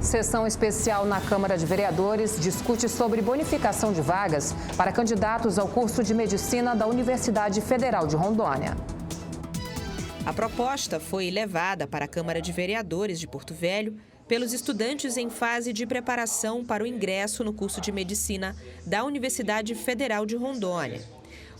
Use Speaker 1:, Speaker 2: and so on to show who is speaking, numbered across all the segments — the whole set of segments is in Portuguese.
Speaker 1: Sessão especial na Câmara de Vereadores discute sobre bonificação de vagas para candidatos ao curso de medicina da Universidade Federal de Rondônia.
Speaker 2: A proposta foi levada para a Câmara de Vereadores de Porto Velho pelos estudantes em fase de preparação para o ingresso no curso de medicina da Universidade Federal de Rondônia.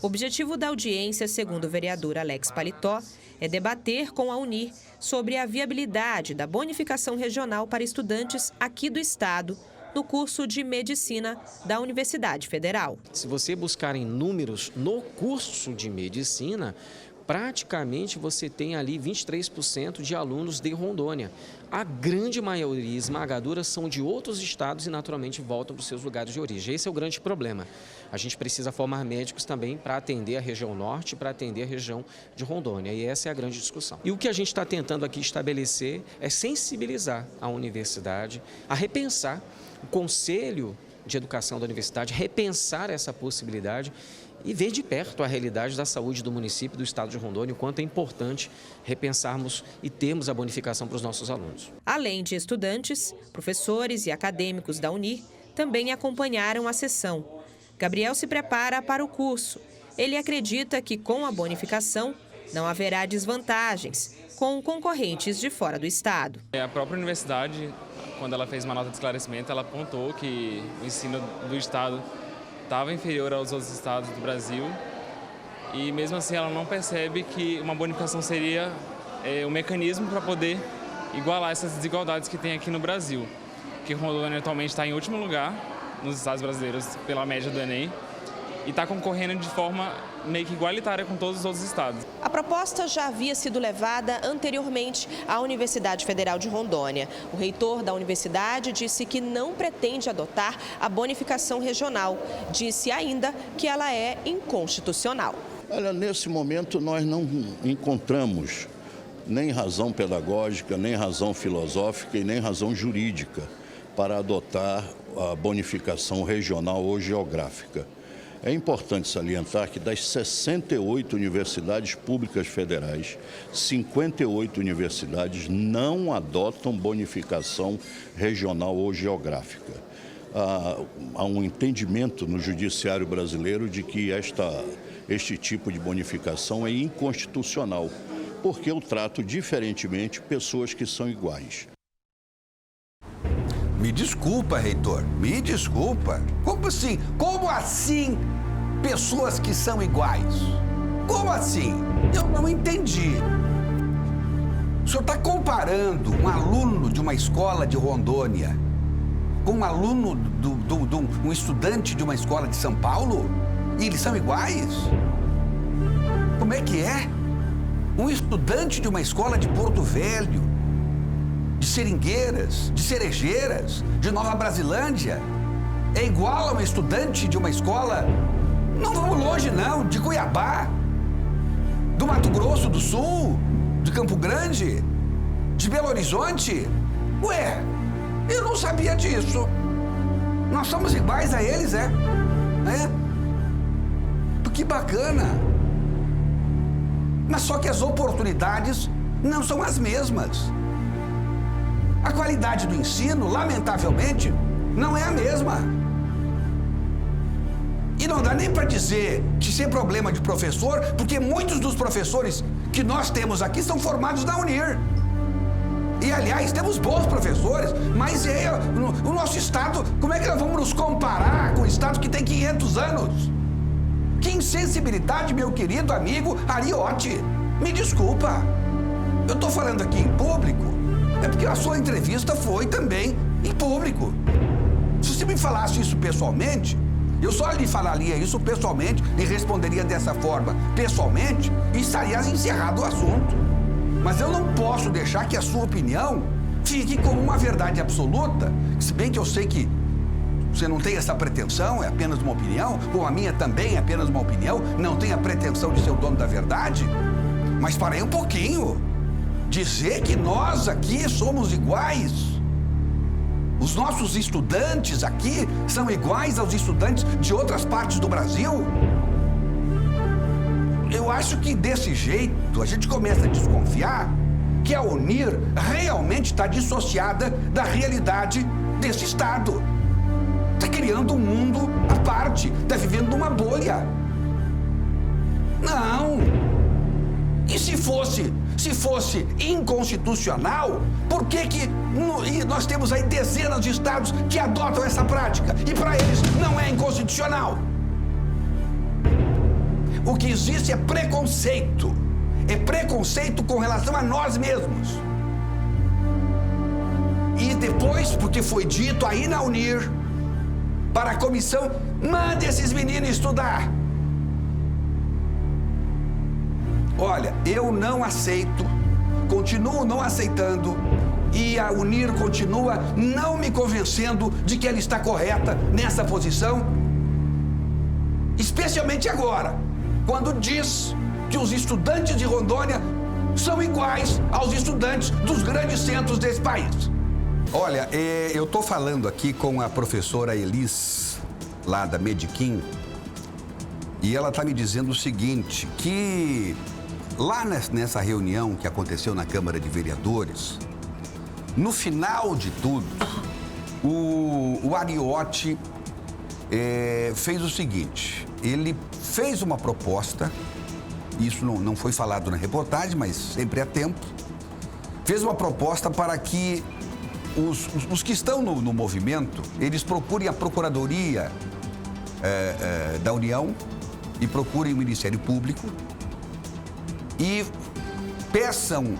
Speaker 2: O objetivo da audiência, segundo o vereador Alex Paletó, é debater com a UNIR sobre a viabilidade da bonificação regional para estudantes aqui do estado no curso de medicina da Universidade Federal.
Speaker 3: Se você buscar em números no curso de medicina, praticamente você tem ali 23% de alunos de Rondônia. A grande maioria esmagadora são de outros estados e naturalmente voltam para os seus lugares de origem. Esse é o grande problema. A gente precisa formar médicos também para atender a região norte, para atender a região de Rondônia. E essa é a grande discussão. E o que a gente está tentando aqui estabelecer é sensibilizar a universidade a repensar o Conselho de Educação da Universidade, repensar essa possibilidade e ver de perto a realidade da saúde do município e do estado de Rondônia, o quanto é importante repensarmos e termos a bonificação para os nossos alunos.
Speaker 2: Além de estudantes, professores e acadêmicos da UNIR também acompanharam a sessão. Gabriel se prepara para o curso. Ele acredita que com a bonificação não haverá desvantagens com concorrentes de fora do estado.
Speaker 4: A própria universidade, quando ela fez uma nota de esclarecimento, ela apontou que o ensino do estado estava inferior aos outros estados do Brasil e mesmo assim ela não percebe que uma bonificação seria um mecanismo para poder igualar essas desigualdades que tem aqui no Brasil. Que Rondônia atualmente está em último lugar nos estados brasileiros pela média do Enem e está concorrendo de forma meio que igualitária com todos os outros estados.
Speaker 2: A proposta já havia sido levada anteriormente à Universidade Federal de Rondônia. O reitor da universidade disse que não pretende adotar a bonificação regional. Disse ainda que ela é inconstitucional.
Speaker 5: Olha, nesse momento nós não encontramos nem razão pedagógica, nem razão filosófica e nem razão jurídica para adotar a bonificação regional ou geográfica. É importante salientar que das 68 universidades públicas federais, 58 universidades não adotam bonificação regional ou geográfica. Há um entendimento no judiciário brasileiro de que este tipo de bonificação é inconstitucional, porque eu trato diferentemente pessoas que são iguais.
Speaker 6: Me desculpa, reitor, me desculpa. Como assim? Como assim pessoas que são iguais? Como assim? Eu não entendi. O senhor está comparando um aluno de uma escola de Rondônia com um aluno, um estudante de uma escola de São Paulo? E eles são iguais? Como é que é? Um estudante de uma escola de Porto Velho, de Seringueiras, de Cerejeiras, de Nova Brasilândia, é igual a um estudante de uma escola, não vamos longe não, de Cuiabá, do Mato Grosso do Sul, de Campo Grande, de Belo Horizonte. Ué, eu não sabia disso. Nós somos iguais a eles, é? Que bacana. Mas só que as oportunidades não são as mesmas. A qualidade do ensino, lamentavelmente, não é a mesma. E não dá nem para dizer que isso é problema de professor, porque muitos dos professores que nós temos aqui são formados na UNIR. E, aliás, temos bons professores, mas o nosso estado, como é que nós vamos nos comparar com o estado que tem 500 anos? Que insensibilidade, meu querido amigo Ariotti. Me desculpa. Eu estou falando aqui em público. É porque a sua entrevista foi também em público. Se você me falasse isso pessoalmente, eu só lhe falaria isso pessoalmente e responderia dessa forma pessoalmente e estaria encerrado o assunto. Mas eu não posso deixar que a sua opinião fique como uma verdade absoluta, se bem que eu sei que você não tem essa pretensão, é apenas uma opinião, como a minha também é apenas uma opinião, não tem a pretensão de ser o dono da verdade. Mas parei um pouquinho. Dizer que nós aqui somos iguais, os nossos estudantes aqui são iguais aos estudantes de outras partes do Brasil? Eu acho que desse jeito a gente começa a desconfiar que a UNIR realmente está dissociada da realidade desse Estado. Está criando um mundo à parte, está vivendo numa bolha. Não! E se fosse inconstitucional, por que nós temos aí dezenas de estados que adotam essa prática e para eles não é inconstitucional? O que existe é preconceito. É preconceito com relação a nós mesmos. E depois, porque foi dito aí na UNIR, para a comissão, mande esses meninos estudar. Olha, eu não aceito, continuo não aceitando, e a UNIR continua não me convencendo de que ela está correta nessa posição, especialmente agora, quando diz que os estudantes de Rondônia são iguais aos estudantes dos grandes centros desse país. Olha, eu estou falando aqui com a professora Elis, lá da Mediquim, e ela está me dizendo o seguinte, que lá nessa reunião que aconteceu na Câmara de Vereadores, no final de tudo, o Ariotti fez o seguinte, ele fez uma proposta, isso não foi falado na reportagem, mas sempre há tempo, fez uma proposta para que os que estão no movimento, eles procurem a Procuradoria da União e procurem o Ministério Público e peçam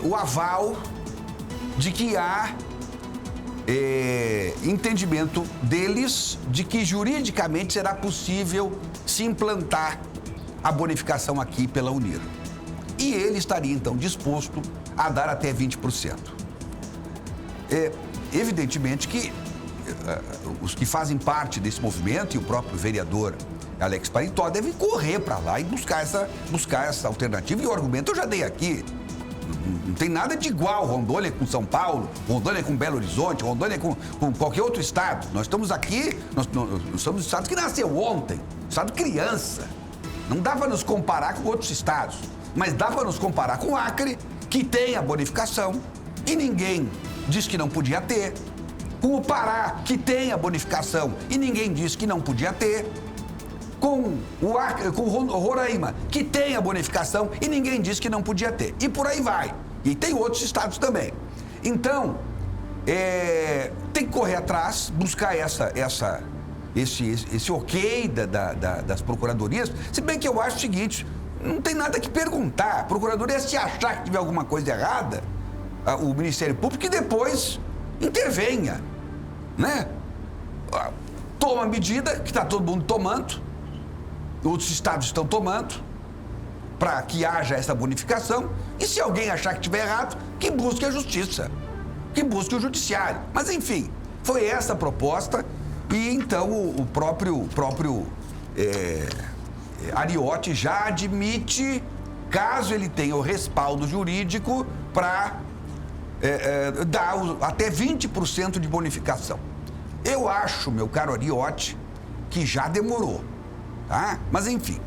Speaker 6: o aval de que há entendimento deles de que juridicamente será possível se implantar a bonificação aqui pela UNIR. E ele estaria, então, disposto a dar até 20%. Evidentemente que os que fazem parte desse movimento e o próprio vereador Alex Paritó devem correr para lá e buscar essa alternativa. E o argumento eu já dei aqui. Não tem nada de igual Rondônia com São Paulo, Rondônia com Belo Horizonte, Rondônia com qualquer outro estado. Nós estamos aqui, nós somos um estado que nasceu ontem, estado criança. Não dá para nos comparar com outros estados, mas dá para nos comparar com o Acre, que tem a bonificação e ninguém disse que não podia ter. Com o Pará, que tem a bonificação e ninguém disse que não podia ter. Com o Acre, com o Roraima, que tem a bonificação e ninguém disse que não podia ter. E por aí vai. E tem outros estados também. Então, tem que correr atrás, buscar esse ok das procuradorias. Se bem que eu acho o seguinte, não tem nada que perguntar. A procuradoria, se achar que tiver alguma coisa errada, o Ministério Público, e depois intervenha, né? Toma medida, que está todo mundo tomando, outros estados estão tomando, para que haja essa bonificação, e se alguém achar que estiver errado, que busque a justiça, que busque o judiciário. Mas, enfim, foi essa a proposta, e então o próprio Ariotti já admite, caso ele tenha o respaldo jurídico, para dar até 20% de bonificação. Eu acho, meu caro Ariotti, que já demorou, tá? Mas, enfim.